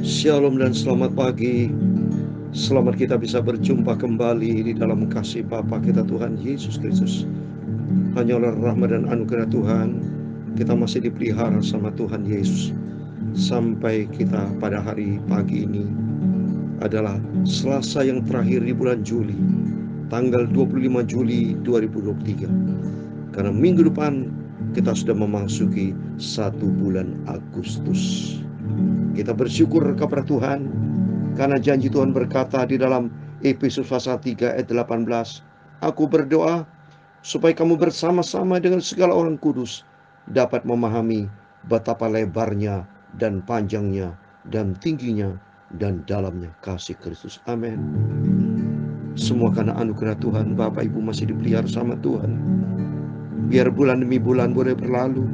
Shalom dan selamat pagi. Selamat kita bisa berjumpa kembali di dalam kasih Bapa kita Tuhan Yesus Kristus. Hanya oleh rahmat dan anugerah Tuhan kita masih dipelihara sama Tuhan Yesus. Sampai kita pada hari pagi ini adalah Selasa yang terakhir di bulan Juli, tanggal 25 Juli 2023. Karena minggu depan kita sudah memasuki 1 bulan Agustus. Kita bersyukur kepada Tuhan karena janji Tuhan berkata di dalam Efesus pasal 3 ayat 18, "Aku berdoa supaya kamu bersama-sama dengan segala orang kudus dapat memahami betapa lebarnya dan panjangnya dan tingginya dan dalamnya kasih Kristus." Amin. Semua karena anugerah Tuhan. Bapak Ibu masih dipelihara sama Tuhan. Biar bulan demi bulan boleh berlalu.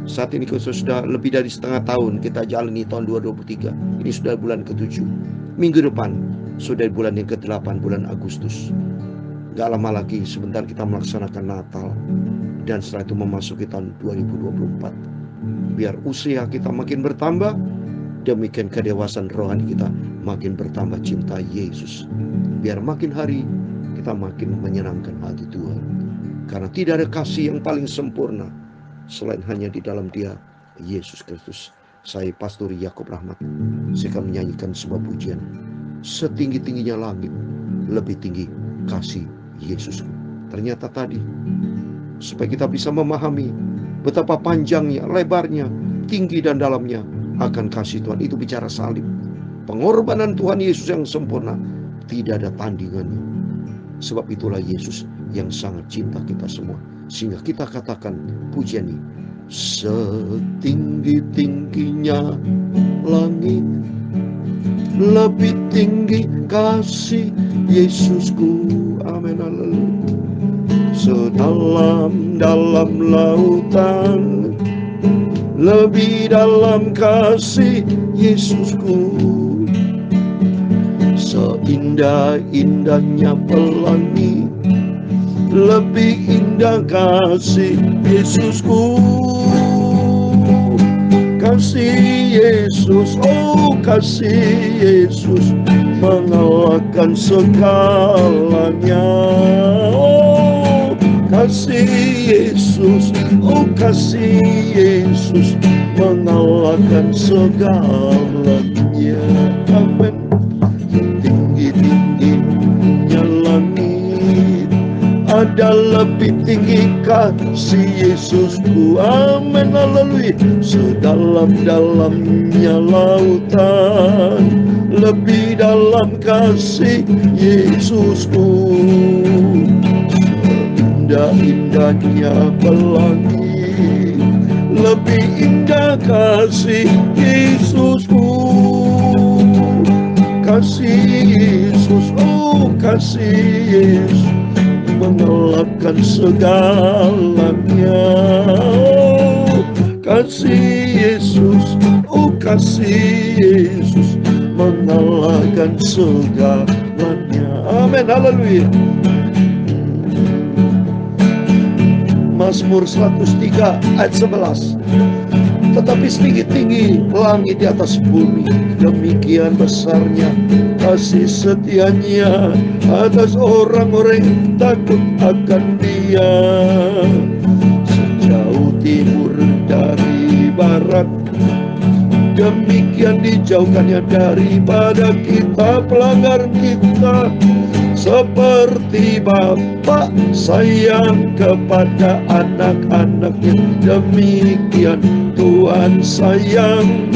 Saat ini sudah lebih dari setengah tahun kita jalani tahun 2023. Ini sudah bulan ke-7. Minggu depan sudah bulan yang ke-8, bulan Agustus. Gak lama lagi sebentar kita melaksanakan Natal. Dan setelah itu memasuki tahun 2024. Biar usia kita makin bertambah, demikian kedewasaan rohani kita makin bertambah cinta Yesus. Biar makin hari kita makin menyenangkan hati Tuhan. Karena tidak ada kasih yang paling sempurna selain hanya di dalam Dia, Yesus Kristus. Saya Pastor Yakob Rahmat. Saya akan menyanyikan sebuah pujian. Setinggi-tingginya langit, lebih tinggi kasih Yesusku. Ternyata tadi, supaya kita bisa memahami betapa panjangnya, lebarnya, tinggi dan dalamnya akan kasih Tuhan. Itu bicara salib. Pengorbanan Tuhan Yesus yang sempurna, tidak ada tandingannya. Sebab itulah Yesus yang sangat cinta kita semua. Sehingga kita katakan pujian ini, setinggi-tingginya langit, lebih tinggi kasih Yesusku. Amin, haleluya. Sedalam-dalam lautan, lebih dalam kasih Yesusku. Seindah-indahnya pelangi, lebih indah kasih Yesusku. Kasih Yesus, oh kasih Yesus, mengalahkan segalanya. Oh kasih Yesus, oh kasih Yesus, mengalahkan segalanya. Amin. Tinggi-tingginya langit, ada lebih tinggi kasih Yesusku. Amin, haleluya. Sedalam-dalamnya lautan, lebih dalam kasih Yesusku. Seindah-indahnya pelangi, lebih indah kasih Yesusku. Kasih Yesus, oh kasih Yesus, mengalahkan segalanya. Oh, kasih Yesus, oh kasih Yesus, mengalahkan segalanya. Amin, haleluya. Mazmur 103 ayat 11. Tetapi setinggi-tinggi langit di atas bumi, demikian besarnya kasih setianya atas orang-orang yang takut akan Dia. Sejauh timur dari barat, demikian dijauhkannya daripada kita pelanggar kita. Seperti Bapa sayang kepada anak-anaknya, demikian Tuhan sayang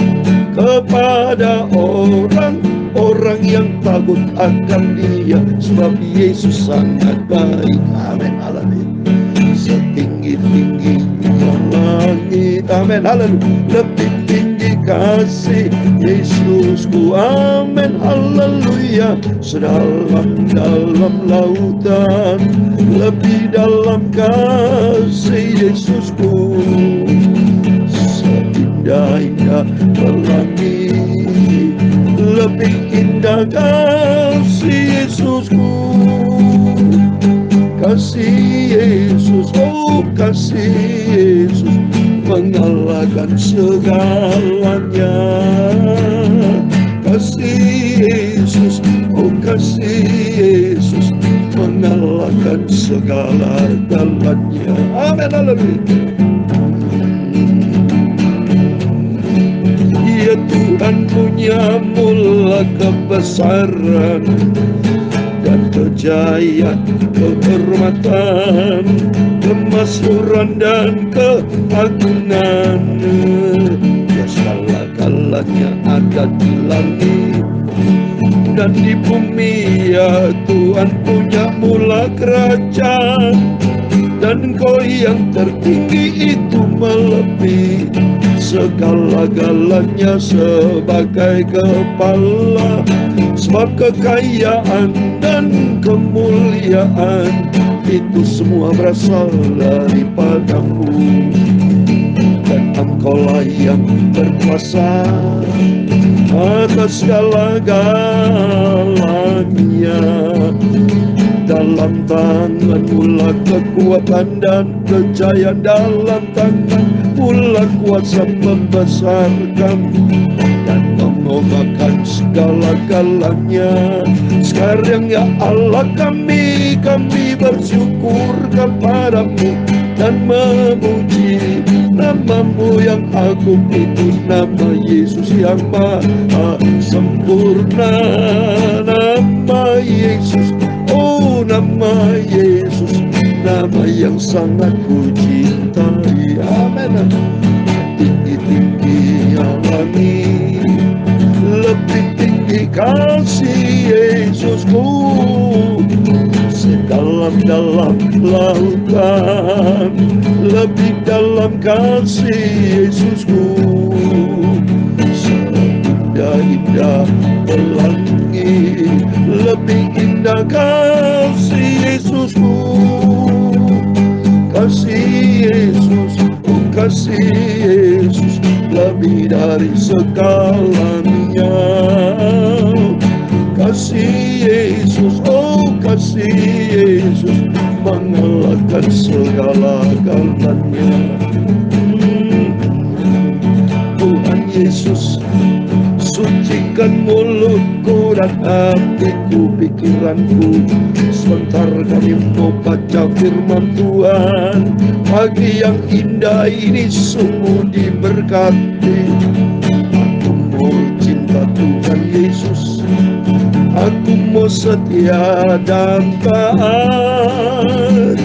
kepada orang-orang yang takut akan Dia. Sebab Yesus sangat baik. Amin, haleluya. Setinggi-tingginya langit, amin, haleluya, lebih tinggi kasih Yesusku. Amin, haleluya. Sedalam-dalam lautan, lebih dalam kasih Yesusku. Seindah-indah pelangi, lebih indah kasih Yesusku. Kasih Yesus, oh kasih Yesus, mengalahkan segalanya. kasih Yesus, oh kasih Yesus mengalahkan segala-galanya. Amin, haleluya. Ya Tuhan punya mula kebesaran dan kejayaan, kehormatan, kemakmuran dan keagungan. Ya segala-galanya ada di langit dan di bumi. Ya Tuhan punya mula kerajaan, dan Engkau yang tertinggi itu melebihi segala-galanya sebagai kepala. Sebab kekayaan dan kemuliaan itu semua berasal daripadamu, dan Engkaulah yang berkuasa atas segala-galanya. Dalam tangan-Mu lah kekuatan dan kejayaan, dalam tangan pula kuasa membesarkan dan mengobarkan segala-galanya. Sekarang ya Allah, kami bersyukur kepada-Mu dan memuji nama-Mu yang agung itu, nama Yesus yang maha sempurna. Nama Yesus, oh nama Yesus, nama yang sangat ku cintai. Amin. Tinggi-tinggi langit, lebih tinggi kasih Yesusku, sedalam-dalam lautan, lebih dalam kasih Yesusku, seindah-indah pelangi, lebih indah kasih Yesusku. Kasih Yesus, oh kasih Yesus, lebih dari segalanya. Kasih Yesus, oh kasih Yesus, mengalahkan segala-galanya. Tuhan Yesus, sucikan mulutku dan hatiku, pikiranku, sebentar kami mau baca firman Tuhan. Pagi yang indah ini sungguh diberkati. Aku mau cinta Tuhan Yesus, aku mau setia dan taat,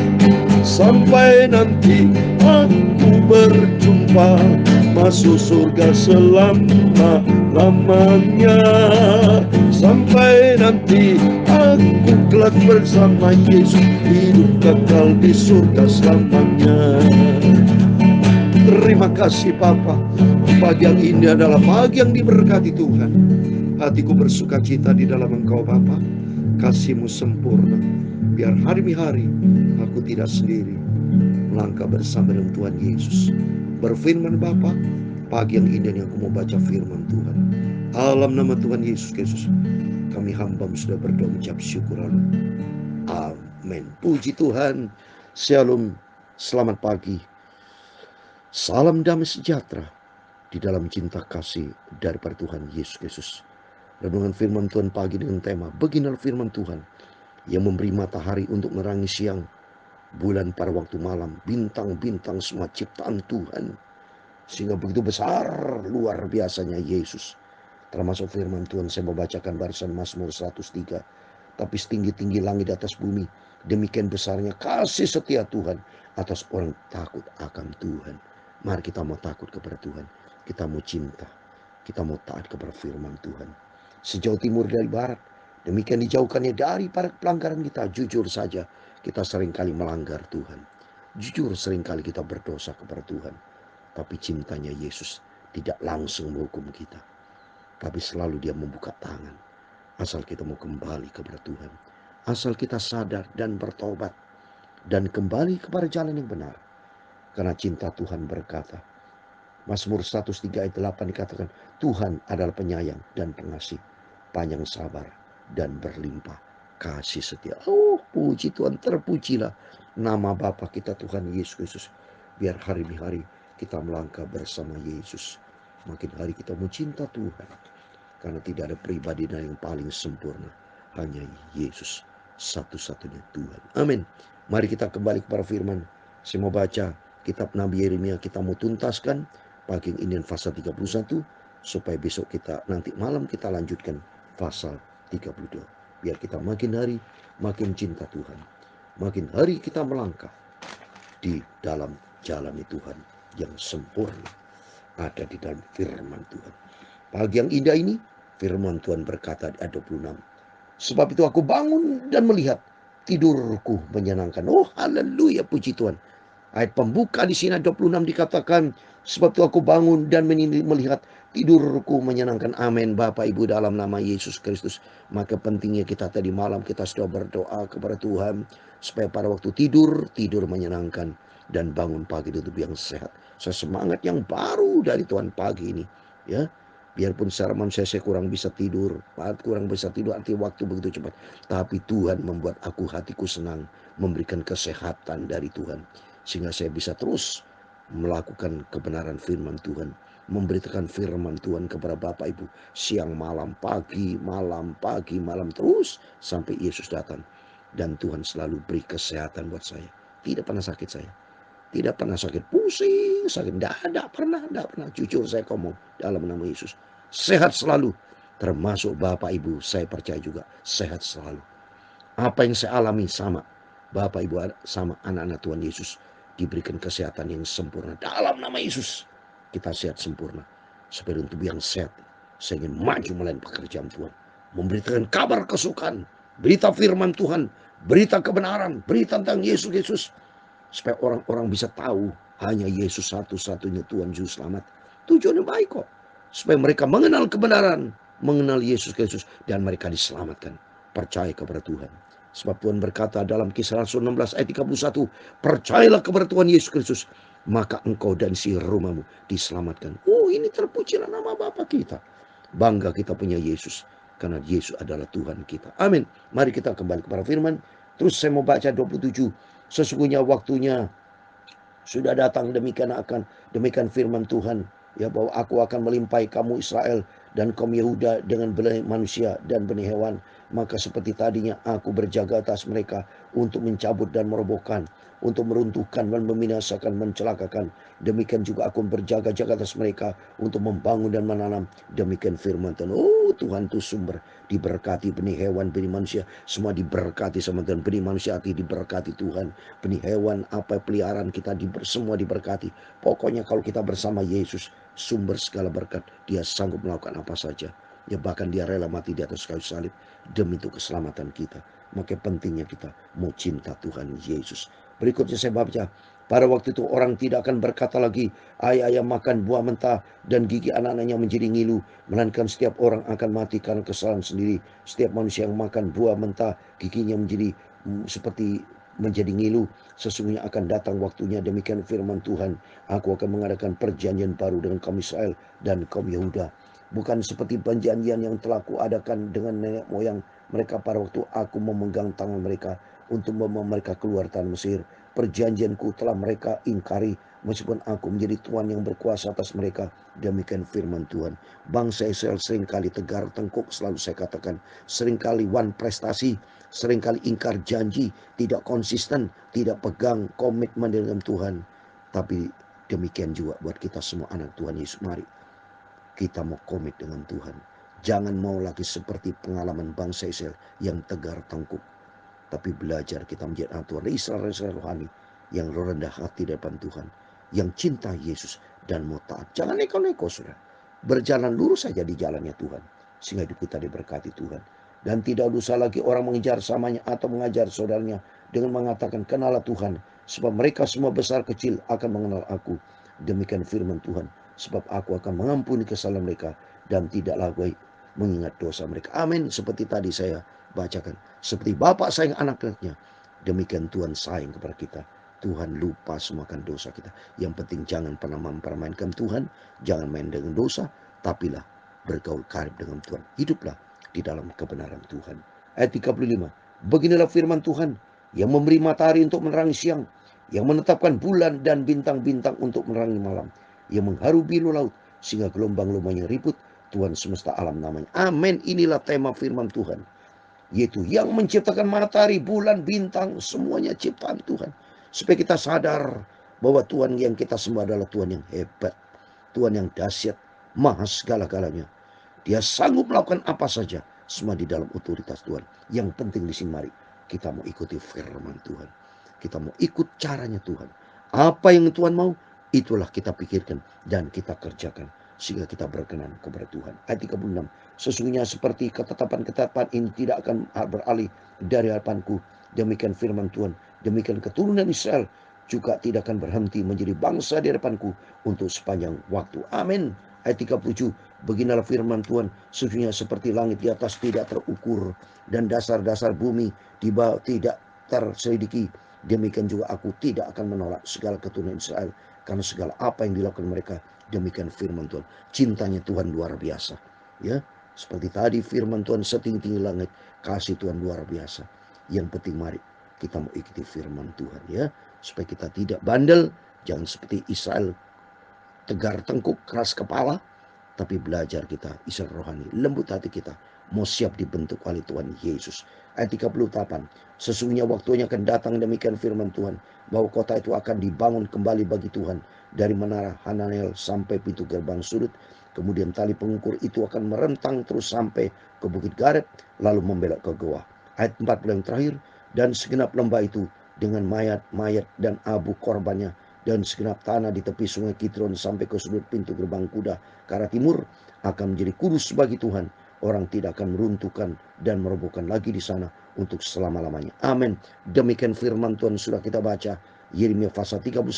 sampai nanti aku berjumpa, masuk surga selama-lamanya. Sampai nanti aku kelak bersama Yesus, hidup kekal di surga selamanya. Terima kasih Bapa, pagi yang ini adalah pagi yang diberkati Tuhan. Hatiku bersuka cita di dalam Engkau Bapa, kasih-Mu sempurna. Biar hari-hari aku tidak sendiri, melangkah bersama dengan Tuhan Yesus. Berfirman Bapa, pagi yang indah yang aku mau baca firman Tuhan. Dalam nama Tuhan Yesus Kristus, kami hamba sudah berdoa ucap syukur. Amin. Puji Tuhan. Shalom. Selamat pagi. Salam damai sejahtera di dalam cinta kasih daripada Tuhan Yesus Kristus. Renungan firman Tuhan pagi dengan tema, beginilah firman Tuhan yang memberi matahari untuk menerangi siang, bulan pada waktu malam, bintang-bintang semua ciptaan Tuhan. Sehingga begitu besar luar biasanya Yesus. Termasuk firman Tuhan saya membacakan barisan Mazmur 103. Tapi setinggi-tinggi langit di atas bumi, demikian besarnya kasih setia Tuhan atas orang takut akan Tuhan. Mari kita mau takut kepada Tuhan. Kita mau cinta. Kita mau taat kepada firman Tuhan. Sejauh timur dari barat, demikian dijauhkannya dari para pelanggaran kita. Jujur saja, kita seringkali melanggar Tuhan. Jujur seringkali kita berdosa kepada Tuhan. Tapi cintanya Yesus tidak langsung menghukum kita, tapi selalu Dia membuka tangan. Asal kita mau kembali kepada Tuhan, asal kita sadar dan bertobat, dan kembali kepada jalan yang benar. Karena cinta Tuhan berkata, Mazmur 103 ayat 8 dikatakan, Tuhan adalah penyayang dan pengasih, panjang sabar dan berlimpah kasih setia. Oh, puji Tuhan, terpujilah nama Bapa kita Tuhan Yesus Kristus. Biar hari-hari kita melangkah bersama Yesus. Makin hari kita mau cinta Tuhan. Karena tidak ada pribadi yang paling sempurna. Hanya Yesus, satu-satunya Tuhan. Amin. Mari kita kembali kepada firman. Saya mau baca kitab Nabi Yeremia, kita mau tuntaskan pagi ini pasal 31, supaya besok kita nanti malam kita lanjutkan pasal 32. Biar kita makin hari makin cinta Tuhan. Makin hari kita melangkah di dalam jalan Tuhan yang sempurna, ada di dalam firman Tuhan. Pagi yang indah ini, firman Tuhan berkata di ayat 26. Sebab itu aku bangun dan melihat, tidurku menyenangkan. Oh haleluya, puji Tuhan. Ayat pembuka di sini 26 dikatakan, sebab itu aku bangun dan melihat, tidurku menyenangkan. Amin Bapak Ibu, dalam nama Yesus Kristus. Maka pentingnya kita tadi malam kita sudah berdoa kepada Tuhan, supaya pada waktu tidur menyenangkan, dan bangun pagi itu yang sehat. Sesemangat yang baru dari Tuhan pagi ini, ya. Biarpun secara manusia saya kurang bisa tidur, arti waktu begitu cepat. Tapi Tuhan membuat hatiku senang, memberikan kesehatan dari Tuhan. Sehingga saya bisa terus melakukan kebenaran firman Tuhan, memberitakan firman Tuhan kepada Bapak Ibu, siang malam, pagi malam terus sampai Yesus datang. Dan Tuhan selalu beri kesehatan buat saya. Tidak pernah sakit saya. Tidak pernah sakit, pusing, sakit. Tidak pernah. Jujur saya ngomong dalam nama Yesus. Sehat selalu. Termasuk Bapak Ibu, saya percaya juga sehat selalu. Apa yang saya alami sama Bapak Ibu, sama anak-anak Tuhan Yesus. Diberikan kesehatan yang sempurna. Dalam nama Yesus, kita sehat sempurna. Supaya untuk yang sehat, saya ingin maju melayani pekerjaan Tuhan. Memberitakan kabar kesukaan. Berita firman Tuhan. Berita kebenaran. Berita tentang Yesus. Supaya orang-orang bisa tahu hanya Yesus satu-satunya Tuhan Juru Selamat. Tujuannya baik kok. Supaya mereka mengenal kebenaran, mengenal Yesus Kristus, dan mereka diselamatkan. Percaya kepada Tuhan. Sebab Tuhan berkata dalam Kisah Rasul 16 ayat 31, percayalah kepada Tuhan Yesus Kristus, maka engkau dan si rumahmu diselamatkan. Oh, ini terpujilah nama Bapa kita. Bangga kita punya Yesus, karena Yesus adalah Tuhan kita. Amin. Mari kita kembali kepada firman. Terus saya mau baca 27. Sesungguhnya waktunya sudah datang, demikian firman Tuhan, ya, bahwa aku akan melimpahi kamu Israel dan kaum Yehuda dengan benih manusia dan benih hewan. Maka seperti tadinya aku berjaga atas mereka untuk mencabut dan merobohkan, untuk meruntuhkan dan membinasakan, mencelakakan. Demikian juga aku berjaga-jaga atas mereka untuk membangun dan menanam. Demikian firman Tuhan. Oh, Tuhan itu sumber. Diberkati benih hewan, benih manusia, semua diberkati sama Tuhan. Benih manusia hati diberkati Tuhan. Benih hewan, apa peliharaan kita semua diberkati. Pokoknya kalau kita bersama Yesus, sumber segala berkat, dia sanggup melakukan apa saja. Ya, bahkan dia rela mati di atas kayu salib demi itu keselamatan kita. Maka pentingnya kita mau cinta Tuhan Yesus. Berikutnya saya baca. Pada waktu itu orang tidak akan berkata lagi, ayah makan buah mentah dan gigi anak-anaknya menjadi ngilu. Melainkan setiap orang akan mati karena kesalahan sendiri. Setiap manusia yang makan buah mentah, giginya menjadi seperti menjadi ngilu. Sesungguhnya akan datang waktunya, demikian firman Tuhan, aku akan mengadakan perjanjian baru dengan kaum Israel dan kaum Yehuda. Bukan seperti perjanjian yang telah kuadakan dengan nenek moyang mereka pada waktu aku memegang tangan mereka untuk membawa mereka keluar tanah Mesir. Perjanjianku telah mereka ingkari, meskipun aku menjadi Tuhan yang berkuasa atas mereka. Demikian firman Tuhan. Bangsa Israel seringkali tegar tengkuk, selalu saya katakan, seringkali wan prestasi, seringkali ingkar janji, tidak konsisten, tidak pegang komitmen dengan Tuhan. Tapi demikian juga buat kita semua anak Tuhan Yesus. Mari kita mau komit dengan Tuhan. Jangan mau lagi seperti pengalaman bangsa Israel yang tegar tengkuk. Tapi belajar kita menjadi anak Tuhan, Israel rohani yang rendah hati di depan Tuhan, yang cinta Yesus dan mau taat. Jangan neko-neko, saudara. Berjalan lurus saja di jalannya Tuhan, sehingga hidup kita diberkati Tuhan. Dan tidak usah lagi orang mengejar samanya atau mengajar saudaranya dengan mengatakan, kenalah Tuhan, sebab mereka semua besar kecil akan mengenal aku. Demikian firman Tuhan, sebab aku akan mengampuni kesalahan mereka dan tidak lagi mengingat dosa mereka. Amin. Seperti tadi saya bacakan, seperti Bapak sayang anak-anaknya, demikian Tuhan sayang kepada kita. Tuhan lupa semakan dosa kita. Yang penting jangan pernah mempermainkan Tuhan, jangan main dengan dosa, tapilah bergaul karib dengan Tuhan. Hiduplah di dalam kebenaran Tuhan. Ayat 35. Beginilah firman Tuhan, yang memberi matahari untuk menerangi siang, yang menetapkan bulan dan bintang-bintang untuk menerangi malam, yang mengharu biru laut sehingga gelombang-gelombangnya ribut, Tuhan semesta alam namanya. Amin. Inilah tema firman Tuhan, yaitu yang menciptakan matahari, bulan, bintang, semuanya ciptaan Tuhan. Supaya kita sadar bahwa Tuhan yang kita sembah adalah Tuhan yang hebat, Tuhan yang dahsyat, maha segala-galanya. Dia sanggup melakukan apa saja, semua di dalam otoritas Tuhan. Yang penting di sini, mari kita mau ikuti firman Tuhan. Kita mau ikut caranya Tuhan. Apa yang Tuhan mau, itulah kita pikirkan dan kita kerjakan, sehingga kita berkenan kepada Tuhan. Ayat 36. Sesungguhnya seperti ketetapan-ketetapan ini tidak akan beralih dari hadapanku, demikian firman Tuhan, demikian keturunan Israel juga tidak akan berhenti menjadi bangsa di hadapanku untuk sepanjang waktu. Amin. Ayat 37. Beginilah firman Tuhan, sesungguhnya seperti langit di atas tidak terukur dan dasar-dasar bumi di bawah tidak terselidiki, demikian juga aku tidak akan menolak segala keturunan Israel karena segala apa yang dilakukan mereka. Demikian firman Tuhan. Cintanya Tuhan luar biasa, ya. Seperti tadi firman Tuhan, setinggi-tinggi langit, kasih Tuhan luar biasa. Yang penting mari kita mau ikuti firman Tuhan, ya, supaya kita tidak bandel, jangan seperti Israel tegar tengkuk, keras kepala, tapi belajar kita Israel rohani, lembut hati kita, mau siap dibentuk oleh Tuhan Yesus. Ayat 38. Sesungguhnya waktunya akan datang, demikian firman Tuhan, bahwa kota itu akan dibangun kembali bagi Tuhan, dari menara Hananel sampai pintu gerbang sudut. Kemudian tali pengukur itu akan merentang terus sampai ke bukit Gareb, lalu membelok ke goa. Ayat 40 yang terakhir. Dan segenap lembah itu dengan mayat-mayat dan abu korbannya, dan segenap tanah di tepi sungai Kidron sampai ke sudut pintu gerbang kuda ke arah timur akan menjadi kudus bagi Tuhan. Orang tidak akan meruntuhkan dan merobohkan lagi di sana untuk selama-lamanya. Amin. Demikian firman Tuhan sudah kita baca. Yeremia pasal 31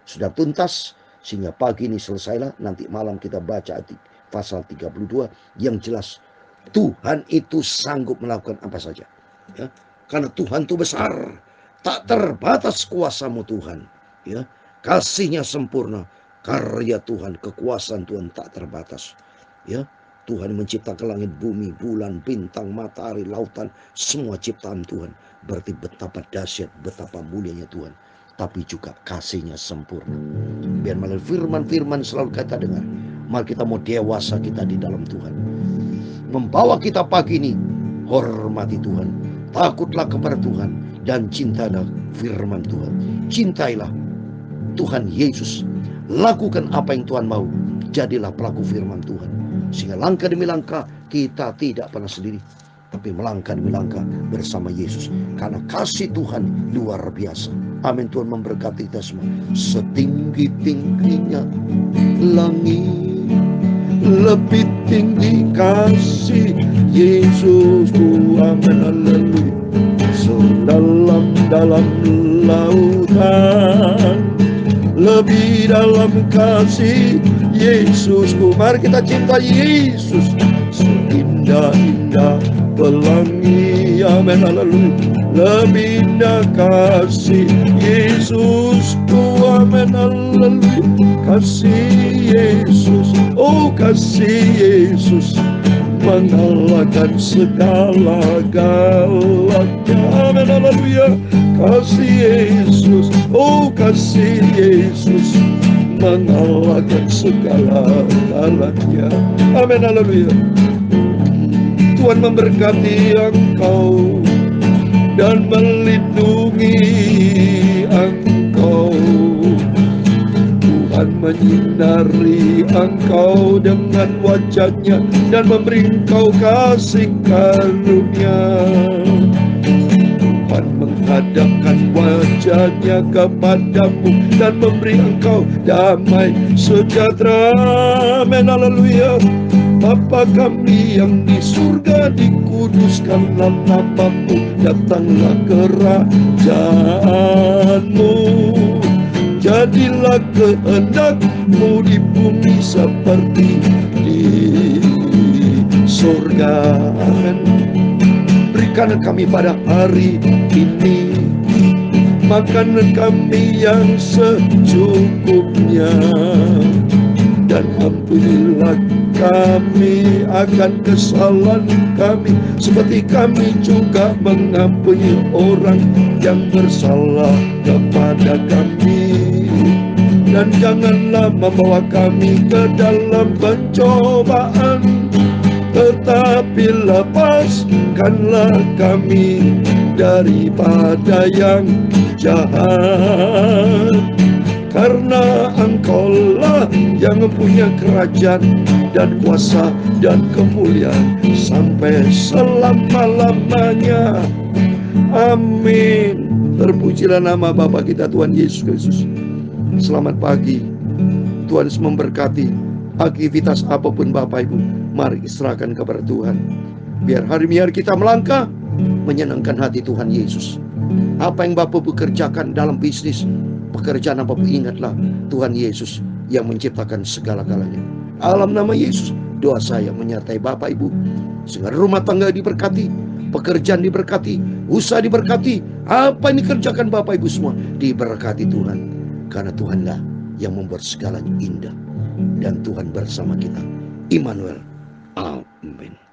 sudah tuntas, sehingga pagi ini selesailah. Nanti malam kita baca pasal 32. Yang jelas Tuhan itu sanggup melakukan apa saja, ya. Karena Tuhan itu besar, tak terbatas kuasamu Tuhan, ya. Kasihnya sempurna, karya Tuhan, kekuasaan Tuhan tak terbatas, ya. Tuhan menciptakan langit, bumi, bulan, bintang, matahari, lautan, semua ciptaan Tuhan. Berarti betapa dahsyat, betapa mulianya Tuhan. Tapi juga kasihnya sempurna. Biar melalui firman-firman selalu kita dengar, mari kita mau dewasa kita di dalam Tuhan. Membawa kita pagi ini, hormati Tuhan, takutlah kepada Tuhan, dan cintailah firman Tuhan. Cintailah Tuhan Yesus. Lakukan apa yang Tuhan mau. Jadilah pelaku firman Tuhan. Sehingga langkah demi langkah kita tidak pernah sendiri, tapi melangkah demi langkah bersama Yesus. Karena kasih Tuhan luar biasa. Amin. Tuhan memberkati kita semua. Setinggi-tingginya langit, lebih tinggi kasih Yesusku. Amin. Haleluya. Sedalam-dalam lautan, lebih dalam kasih Yesusku. Mari kita cinta Yesus. Seindah-indah pelangi. Amin. Haleluya. Lebih indah kasih Yesusku. Amin. Haleluya. Kasih Yesus, oh kasih Yesus, mengalahkan segala-galanya. Amin. Haleluya. Kasih Yesus, oh kasih Yesus, mengalahkan segala-galanya. Amin. Haleluya. Tuhan memberkati engkau dan melindungi engkau. Tuhan menyinari engkau dengan wajahnya dan memberi engkau kasih karunia. Tuhan menghadapkan wajahnya kepadamu dan memberi engkau damai sejahtera. Amin. Haleluya. Bapa kami yang di surga, dikuduskanlah namamu, datanglah kerajaanmu, jadilah kehendakmu di bumi seperti di surga. Amin. Berikan kami pada hari ini makanan kami yang secukupnya, dan ampunilah kami akan kesalahan kami, seperti kami juga mengampuni orang yang bersalah kepada kami. Dan janganlah membawa kami ke dalam pencobaan, tetapi lepaskanlah kami daripada yang jahat. Karena Engkaulah yang mempunyai kerajaan dan kuasa dan kemuliaan sampai selama-lamanya. Amin. Terpujilah nama Bapa kita Tuhan Yesus Kristus. Selamat pagi. Tuhan Yesus memberkati. Aktivitas apapun Bapak Ibu, mari serahkan kepada Tuhan. Biar hari-hari kita melangkah menyenangkan hati Tuhan Yesus. Apa yang Bapak Ibu kerjakan dalam bisnis, pekerjaan apapun, ingatlah Tuhan Yesus yang menciptakan segala-galanya. Dalam nama Yesus, doa saya menyertai Bapak Ibu, sehingga rumah tangga diberkati, pekerjaan diberkati, usaha diberkati, apa yang dikerjakan Bapak Ibu semua diberkati Tuhan. Karena Tuhanlah yang membuat segalanya indah, dan Tuhan bersama kita. Immanuel. Amin.